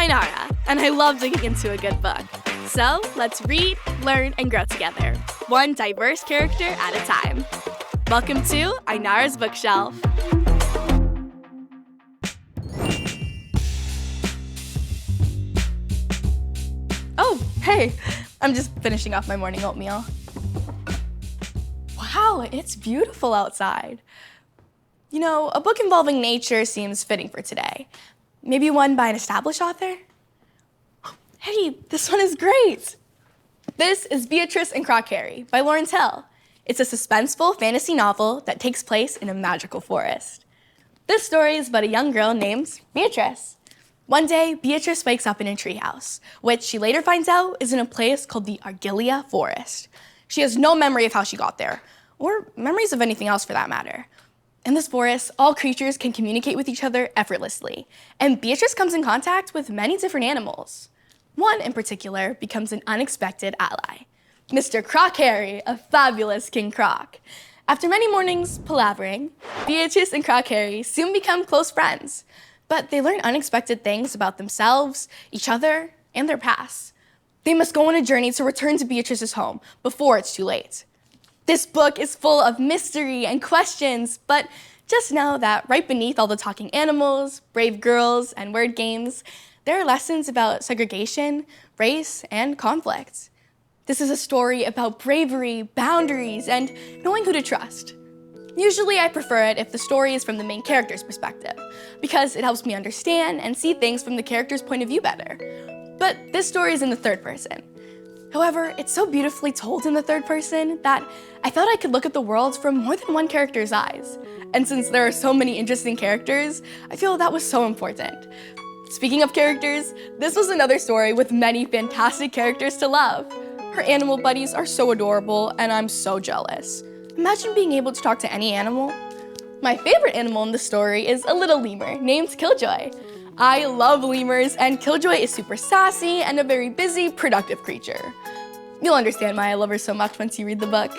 Ainara, and I love digging into a good book. So let's read, learn, and grow together, one diverse character at a time. Welcome to Ainara's Bookshelf. Oh, hey, I'm just finishing off my morning oatmeal. Wow, it's beautiful outside. You know, a book involving nature seems fitting for today. Maybe one by an established author? Hey, this one is great. This is Beatrice and Croc Harry by Lawrence Hill. It's a suspenseful fantasy novel that takes place in a magical forest. This story is about a young girl named Beatrice. One day, Beatrice wakes up in a treehouse, which she later finds out is in a place called the Argilia Forest. She has no memory of how she got there, or memories of anything else for that matter. In this forest, all creatures can communicate with each other effortlessly, and Beatrice comes in contact with many different animals. One in particular becomes an unexpected ally, Mr. Croc Harry, a fabulous King Croc. After many mornings palavering, Beatrice and Croc Harry soon become close friends, but they learn unexpected things about themselves, each other, and their past. They must go on a journey to return to Beatrice's home before it's too late. This book is full of mystery and questions, but just know that right beneath all the talking animals, brave girls, and word games, there are lessons about segregation, race, and conflict. This is a story about bravery, boundaries, and knowing who to trust. Usually I prefer it if the story is from the main character's perspective, because it helps me understand and see things from the character's point of view better. But this story is in the third person. However, it's so beautifully told in the third person that I thought I could look at the world from more than one character's eyes. And since there are so many interesting characters, I feel that was so important. Speaking of characters, this was another story with many fantastic characters to love. Her animal buddies are so adorable, and I'm so jealous. Imagine being able to talk to any animal. My favorite animal in the story is a little lemur named Killjoy. I love lemurs, and Killjoy is super sassy and a very busy, productive creature. You'll understand why I love her so much once you read the book.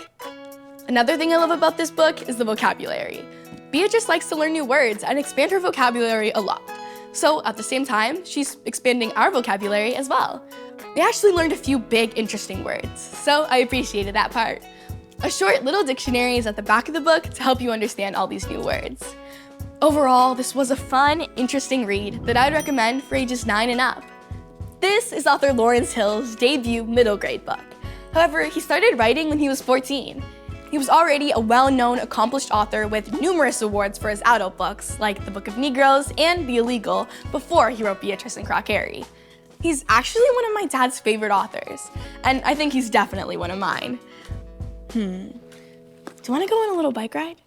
Another thing I love about this book is the vocabulary. Beatrice likes to learn new words and expand her vocabulary a lot. So at the same time, she's expanding our vocabulary as well. We actually learned a few big, interesting words, so I appreciated that part. A short little dictionary is at the back of the book to help you understand all these new words. Overall, this was a fun, interesting read that I'd recommend for ages 9 and up. This is author Lawrence Hill's debut middle grade book. However, he started writing when he was 14. He was already a well-known, accomplished author with numerous awards for his adult books, like The Book of Negroes and The Illegal, before he wrote Beatrice and Croc Harry. He's actually one of my dad's favorite authors, and I think he's definitely one of mine. Do you want to go on a little bike ride?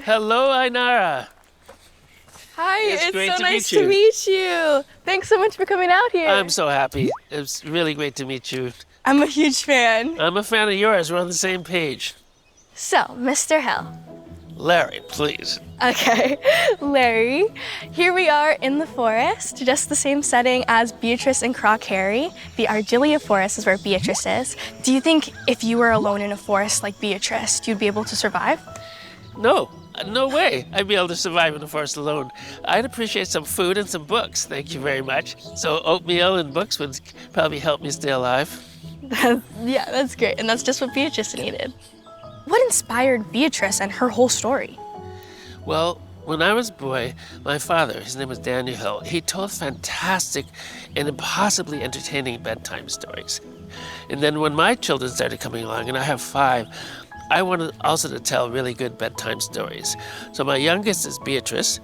Hello, Ainara. Hi, it's great so to nice meet you. to meet you. Thanks so much for coming out here. I'm so happy. It's really great to meet you. I'm a huge fan. I'm a fan of yours. We're on the same page. So, Mr. Hill. Larry, please. Okay, Larry, here we are in the forest, just the same setting as Beatrice and Croc Harry. The Argilia Forest is where Beatrice is. Do you think if you were alone in a forest like Beatrice, you'd be able to survive? No way. I'd be able to survive in the forest alone. I'd appreciate some food and some books. Thank you very much. So oatmeal and books would probably help me stay alive. Yeah, that's great. And that's just what Beatrice needed. What inspired Beatrice and her whole story? Well, when I was a boy, my father, his name was Daniel Hill, he told fantastic and impossibly entertaining bedtime stories. And then when my children started coming along, and I have 5, I wanted also to tell really good bedtime stories. So my youngest is Beatrice.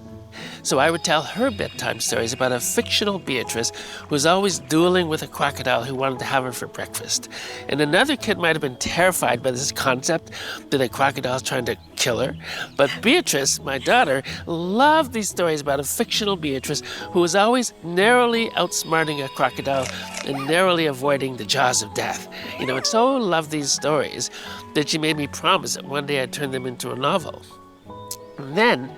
So I would tell her bedtime stories about a fictional Beatrice who was always dueling with a crocodile who wanted to have her for breakfast. And another kid might have been terrified by this concept that a crocodile is trying to kill her. But Beatrice, my daughter, loved these stories about a fictional Beatrice who was always narrowly outsmarting a crocodile and narrowly avoiding the jaws of death. And so loved these stories that she made me promise that one day I'd turn them into a novel. And then,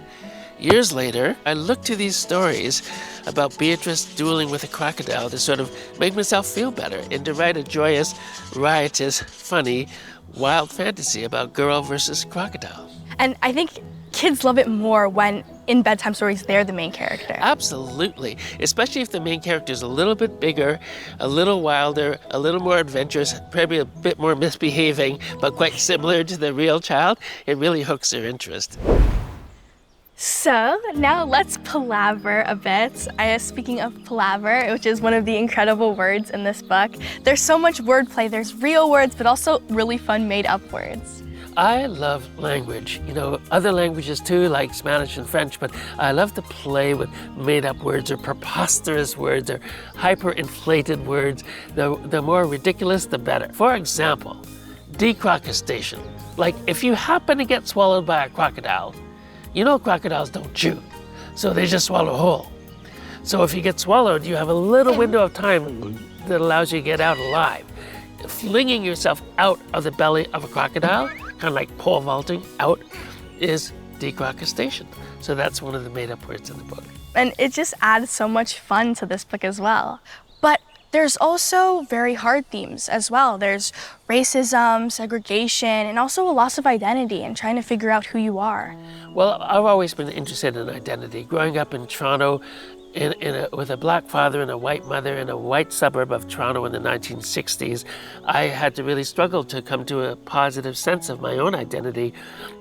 Years later, I looked to these stories about Beatrice dueling with a crocodile to sort of make myself feel better and to write a joyous, riotous, funny, wild fantasy about girl versus crocodile. And I think kids love it more when in bedtime stories they're the main character. Absolutely, especially if the main character is a little bit bigger, a little wilder, a little more adventurous, probably a bit more misbehaving, but quite similar to the real child. It really hooks their interest. So now let's palaver a bit. Speaking of palaver, which is one of the incredible words in this book, there's so much wordplay. There's real words, but also really fun made-up words. I love language, other languages too, like Spanish and French, but I love to play with made-up words or preposterous words or hyper-inflated words. The more ridiculous, the better. For example, decrocustation. Like if you happen to get swallowed by a crocodile, crocodiles don't chew, so they just swallow whole. So if you get swallowed, you have a little window of time that allows you to get out alive. Flinging yourself out of the belly of a crocodile, kind of like pole vaulting out, is decrocustation. So that's one of the made-up words in the book. And it just adds so much fun to this book as well. But there's also very hard themes as well. There's racism, segregation, and also a loss of identity and trying to figure out who you are. Well, I've always been interested in identity. Growing up in Toronto, with a black father and a white mother in a white suburb of Toronto in the 1960s, I had to really struggle to come to a positive sense of my own identity.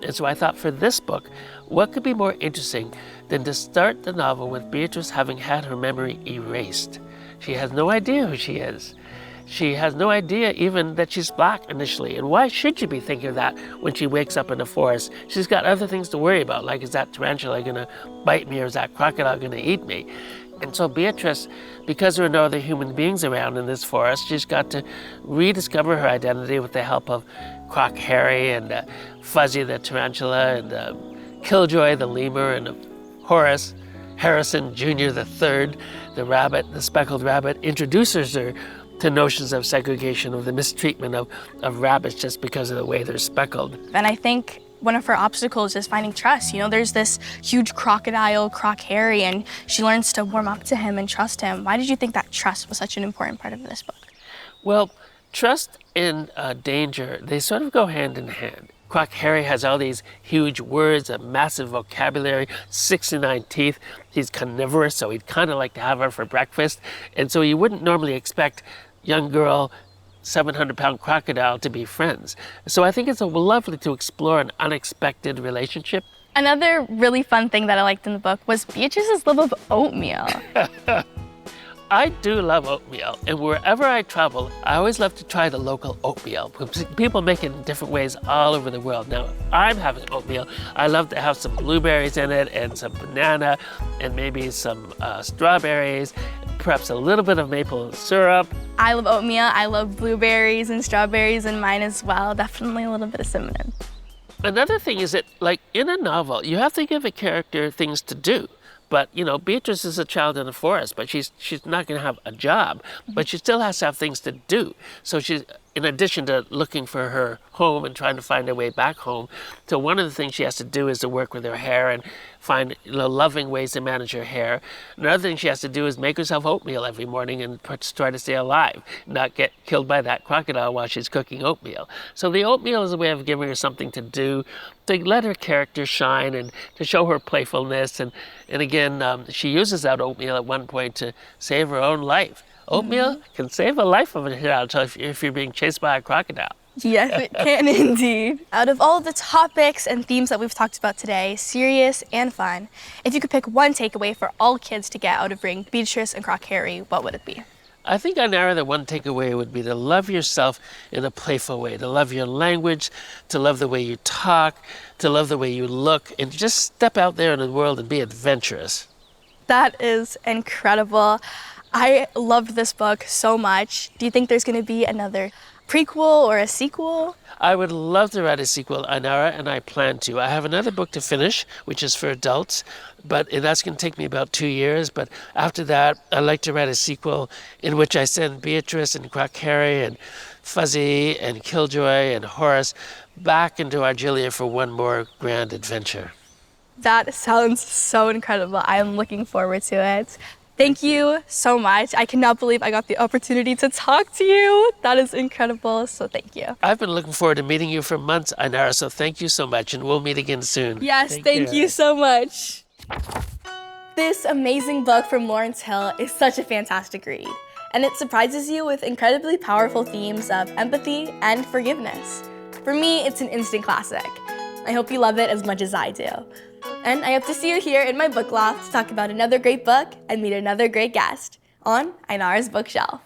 And so I thought, for this book, what could be more interesting than to start the novel with Beatrice having had her memory erased? She has no idea who she is. She has no idea even that she's black initially. And why should she be thinking of that when she wakes up in the forest? She's got other things to worry about, like, is that tarantula gonna bite me or is that crocodile gonna eat me? And so Beatrice, because there are no other human beings around in this forest, she's got to rediscover her identity with the help of Croc Harry and Fuzzy the tarantula and Killjoy the lemur and Horace Harrison Jr. the third, the rabbit, the speckled rabbit, introduces her to notions of segregation, of the mistreatment of rabbits just because of the way they're speckled. And I think one of her obstacles is finding trust. There's this huge crocodile, Croc Harry, and she learns to warm up to him and trust him. Why did you think that trust was such an important part of this book? Well, trust and danger, they sort of go hand in hand. Croc Harry has all these huge words, a massive vocabulary, 69 teeth. He's carnivorous, so he'd kind of like to have her for breakfast. And so you wouldn't normally expect young girl, 700-pound crocodile to be friends. So I think it's lovely to explore an unexpected relationship. Another really fun thing that I liked in the book was Beatrice's love of oatmeal. I do love oatmeal, and wherever I travel, I always love to try the local oatmeal. People make it in different ways all over the world. Now, if I'm having oatmeal, I love to have some blueberries in it and some banana and maybe some strawberries, perhaps a little bit of maple syrup. I love oatmeal. I love blueberries and strawberries in mine as well. Definitely a little bit of cinnamon. Another thing is that, like in a novel, you have to give a character things to do. But, Beatrice is a child in the forest, but she's not going to have a job, but she still has to have things to do. So she's, in addition to looking for her home and trying to find her way back home, so one of the things she has to do is to work with her hair and find loving ways to manage her hair. Another thing she has to do is make herself oatmeal every morning and try to stay alive, not get killed by that crocodile while she's cooking oatmeal. So the oatmeal is a way of giving her something to do, to let her character shine and to show her playfulness. And again, she uses that oatmeal at one point to save her own life. Oatmeal can save the life of a child if you're being chased by a crocodile. Yes, it can indeed. Out of all of the topics and themes that we've talked about today, serious and fun, if you could pick one takeaway for all kids to get out of reading Beatrice and Croc Harry, what would it be? I think, Ainara, the one takeaway would be to love yourself in a playful way, to love your language, to love the way you talk, to love the way you look, and just step out there in the world and be adventurous. That is incredible. I loved this book so much. Do you think there's going to be another prequel or a sequel? I would love to write a sequel, Ainara, and I plan to. I have another book to finish, which is for adults, but that's going to take me about 2 years. But after that, I'd like to write a sequel in which I send Beatrice and Croc Harry and Fuzzy and Killjoy and Horace back into Argelia for one more grand adventure. That sounds so incredible. I am looking forward to it. Thank you so much. I cannot believe I got the opportunity to talk to you. That is incredible, so thank you. I've been looking forward to meeting you for months, Ainara, so thank you so much, and we'll meet again soon. Yes, thank you so much. This amazing book from Lawrence Hill is such a fantastic read, and it surprises you with incredibly powerful themes of empathy and forgiveness. For me, it's an instant classic. I hope you love it as much as I do. And I hope to see you here in my book loft to talk about another great book and meet another great guest on Ainara's Bookshelf.